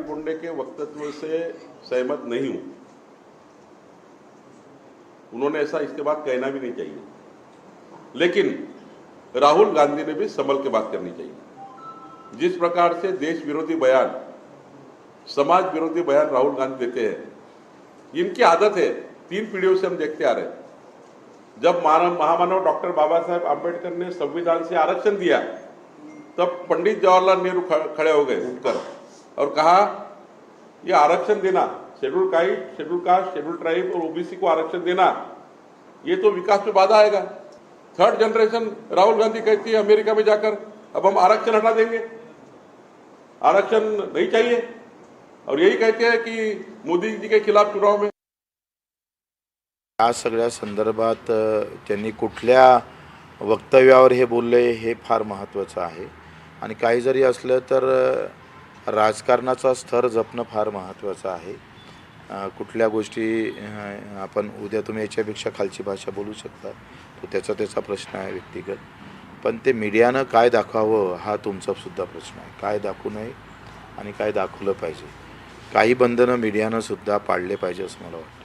मुंडे के वक्तव्य से सहमत नहीं हूं। उन्होंने ऐसा इसके बाद कहना भी नहीं चाहिए, लेकिन राहुल गांधी ने भी संभल के बात करनी चाहिए। जिस प्रकार से देश विरोधी बयान, समाज विरोधी बयान राहुल गांधी देते हैं, इनकी आदत है, 3 पीढ़ियों से हम देखते आ रहे हैं। जब महामानव डॉक्टर बाबा साहेब आंबेडकर ने संविधान से आरक्षण दिया, तब पंडित जवाहरलाल नेहरू खड़े हो गए उठकर और कहा, यह आरक्षण देना, शेड्यूल कास्ट, शेड्यूल ट्राइब और ओबीसी को आरक्षण देना, ये तो विकास में बाधा आएगा। 3rd जनरेशन राहुल गांधी कहती है अमेरिका में जाकर, अब हम आरक्षण हटा देंगे, आरक्षण नहीं चाहिए, और यही कहते हैं कि मोदी जी के खिलाफ चुनाव में। या सगळ्या संदर्भात त्यांनी कुठल्या वक्तव्यावर हे बोलले हे फार महत्त्वाचं आहे आणि काही जरी असलं तर राजकारणाचा स्तर जपणं फार महत्त्वाचं आहे। कुठल्या गोष्टी आपण उद्या तुम्ही याच्यापेक्षा खालची भाषा बोलू शकता, तो त्याचा प्रश्न आहे व्यक्तिगत, पण ते मीडियानं काय दाखवावं हा तुमचा सुद्धा प्रश्न आहे। काय दाखवू नये आणि काय दाखवलं पाहिजे, काही बंधनं मीडियानं सुद्धा पाळले पाहिजे असं मला वाटतं।